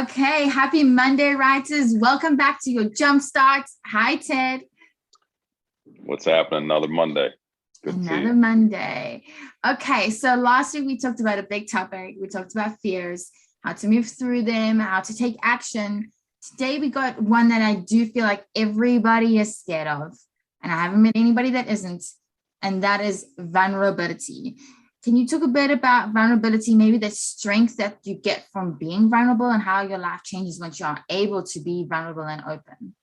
Okay, happy Monday, writers. Welcome back to your Jumpstart. Hi, Ted. What's happening? Another Monday. Good to see Another you. Monday. Okay, so last week we talked about a big topic. We talked about fears, how to move through them, how to take action. Today we got one that I do feel like everybody is scared of, and I haven't met anybody that isn't, and that is vulnerability. Can you talk a bit about vulnerability, maybe the strength that you get from being vulnerable and how your life changes once you are able to be vulnerable and open?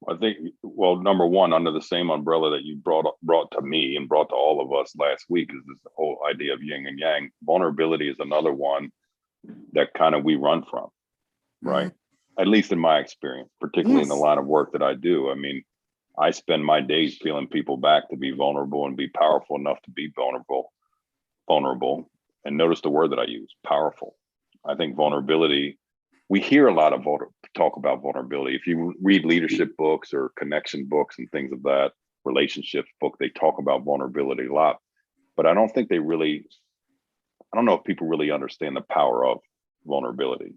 I think, well, number one, under the same umbrella that you brought to me and brought to all of us last week is this whole idea of yin and yang. Vulnerability is another one that kind of we run from, right? At least in my experience, particularly in the Yes. line of work that I do. I mean, I spend my days peeling people back to be vulnerable and be powerful enough to be vulnerable. And notice the word that I use, powerful. I think vulnerability, we hear a lot of talk about vulnerability. If you read leadership books or connection books and things of that, relationships book, they talk about vulnerability a lot. But I don't think I don't know if people really understand the power of vulnerability.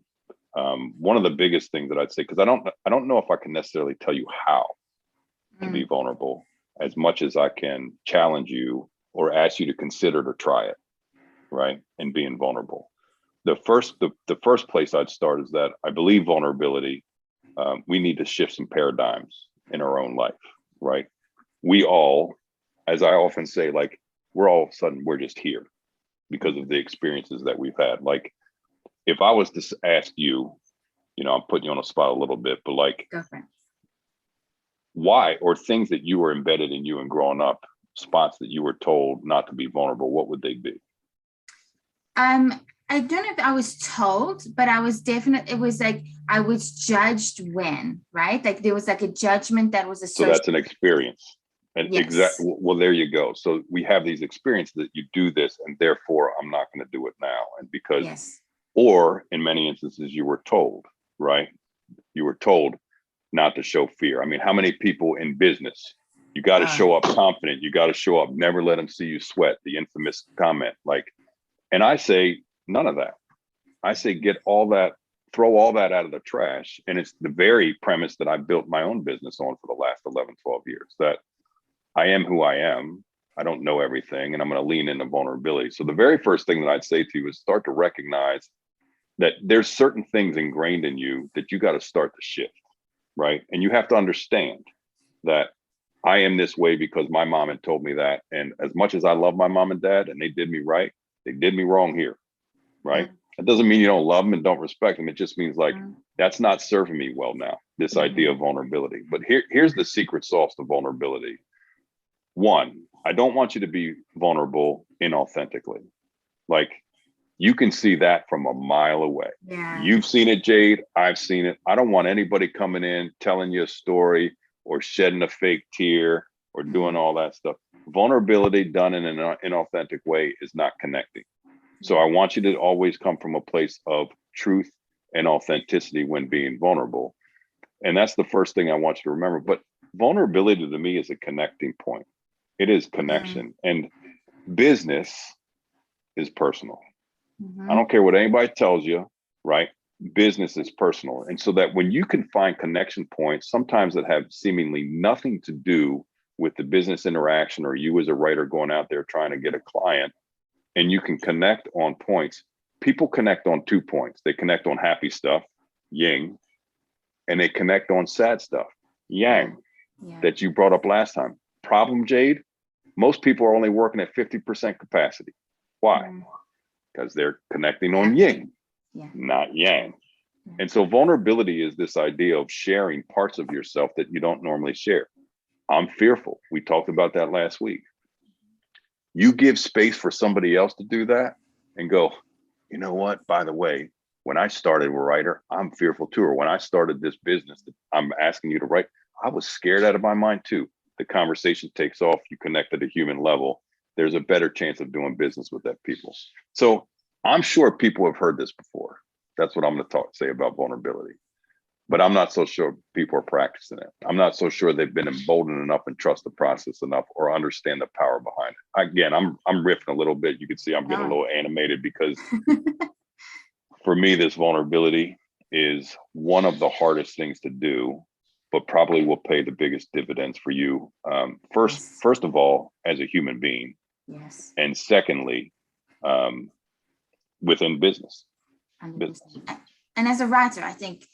One of the biggest things that I'd say, because I don't know if I can necessarily tell you how to be vulnerable as much as I can challenge you or ask you to consider to try it, right? And being vulnerable. The first place I'd start is that I believe vulnerability, we need to shift some paradigms in our own life, right? We all, as I often say, like we're all of a sudden, we're just here because of the experiences that we've had. Like if I was to ask you, I'm putting you on a spot a little bit, but like, Go for it. why, or things that you were embedded in you and growing up, spots that you were told not to be vulnerable, what would they be? I don't know if I was told, but I was definitely, it was like I was judged when, right? Like there was like a judgment that was So associated. that's an experience. And Yes. well, there you go. So we have these experiences that you do this, and therefore I'm not going to do it now. And because, Yes. or in many instances, you were told, right? You were told not to show fear. I mean, how many people in business, you got to show up confident, you got to show up, never let them see you sweat, the infamous comment. Like, and I say, none of that. I say, get all that, throw all that out of the trash. And it's the very premise that I built my own business on for the last 11, 12 years, that I am who I am. I don't know everything, and I'm going to lean into vulnerability. So the very first thing that I'd say to you is start to recognize that there's certain things ingrained in you that you got to start to shift, right? And you have to understand that I am this way because my mom had told me that. And as much as I love my mom and dad and they did me right, they did me wrong here, right? That doesn't mean you don't love them and don't respect them. It just means like, that's not serving me well now, this idea of vulnerability. But here's the secret sauce to vulnerability. One, I don't want you to be vulnerable inauthentically. Like you can see that from a mile away. Yeah. You've seen it, Jade. I've seen it. I don't want anybody coming in, telling you a story or shedding a fake tear or doing all that stuff. Vulnerability done in an inauthentic way is not connecting. So I want you to always come from a place of truth and authenticity when being vulnerable. And that's the first thing I want you to remember. But vulnerability to me is a connecting point. It is connection. And business is personal. I don't care what anybody tells you, right? Business is personal. And so that when you can find connection points, sometimes that have seemingly nothing to do with the business interaction or you as a writer going out there trying to get a client, and you can connect on points. People connect on 2 points. They connect on happy stuff, yin, and they connect on sad stuff, yang, that you brought up last time. Problem, Jade, most people are only working at 50% capacity. Why? Because they're connecting on yin, not yang. And so vulnerability is this idea of sharing parts of yourself that you don't normally share. I'm fearful. We talked about that last week. You give space for somebody else to do that and go, you know what, by the way, when I started a writer, I'm fearful too. Or when I started this business that I'm asking you to write, I was scared out of my mind too. The conversation takes off, you connect at a human level. There's a better chance of doing business with that people. So I'm sure people have heard this before. That's what I'm going to say about vulnerability. But I'm not so sure people are practicing it. I'm not so sure they've been emboldened enough and trust the process enough or understand the power behind it. Again, I'm riffing a little bit. You can see I'm getting a little animated because for me, this vulnerability is one of the hardest things to do, but probably will pay the biggest dividends for you. Yes. First of all, as a human being, Yes. and secondly, within business. 100%. And as a writer, I think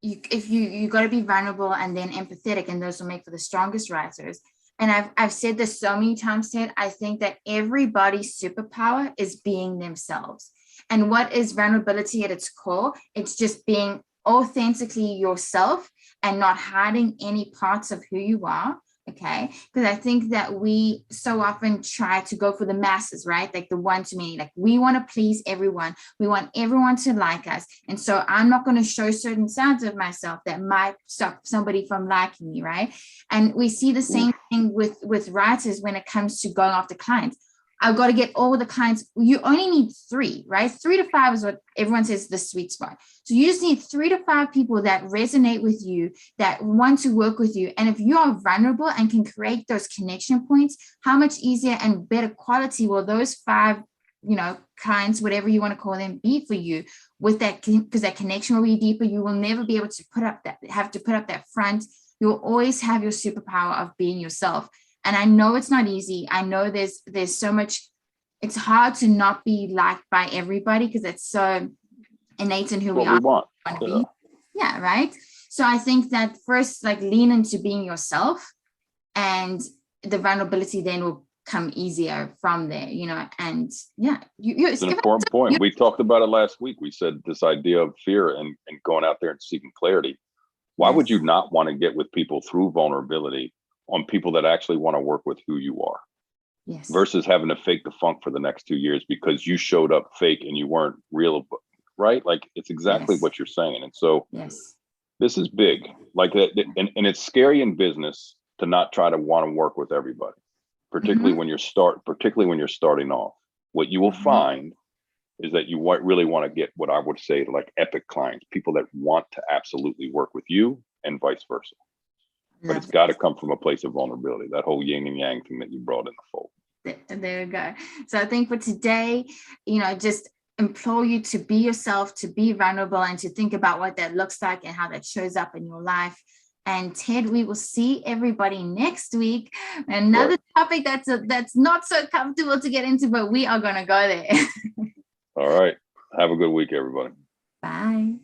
you got to be vulnerable and then empathetic, and those will make for the strongest writers. And I've said this so many times, Ted. I think that everybody's superpower is being themselves. And what is vulnerability at its core? It's just being authentically yourself and not hiding any parts of who you are. Okay. Because I think that we so often try to go for the masses, right? Like the one to many, like we want to please everyone. We want everyone to like us. And so I'm not going to show certain sides of myself that might stop somebody from liking me, right? And we see the same thing with writers when it comes to going after clients. I've got to get all the clients. You only need 3, right? 3 to 5 is what everyone says the sweet spot. So you just need 3 to 5 people that resonate with you, that want to work with you. And if you are vulnerable and can create those connection points, how much easier and better quality will those 5, clients, whatever you want to call them, be for you with that, because that connection will be deeper. You will never be able to have to put up that front. You'll always have your superpower of being yourself. And I know it's not easy. I know there's so much, it's hard to not be liked by everybody because it's so innate in who we are. Want to be. Yeah, right. So I think that first, like, lean into being yourself, and the vulnerability then will come easier from there, and yeah. It's an important point. We talked about it last week. We said this idea of fear and going out there and seeking clarity. Why would you not want to get with people through vulnerability on people that actually want to work with who you are? Yes. Versus having to fake the funk for the next 2 years because you showed up fake and you weren't real, right? Like, it's exactly what you're saying. And so this is big, like that. And it's scary in business to not try to want to work with everybody, particularly when you're starting off. What you will find is that you really want to get what I would say like epic clients, people that want to absolutely work with you and vice versa. But it's got to come from a place of vulnerability, that whole yin and yang thing that you brought in the fold. There we go. So I think for today, just implore you to be yourself, to be vulnerable, and to think about what that looks like and how that shows up in your life. And Ted, we will see everybody next week. Another topic that's not so comfortable to get into, but we are going to go there. All right. Have a good week, everybody. Bye.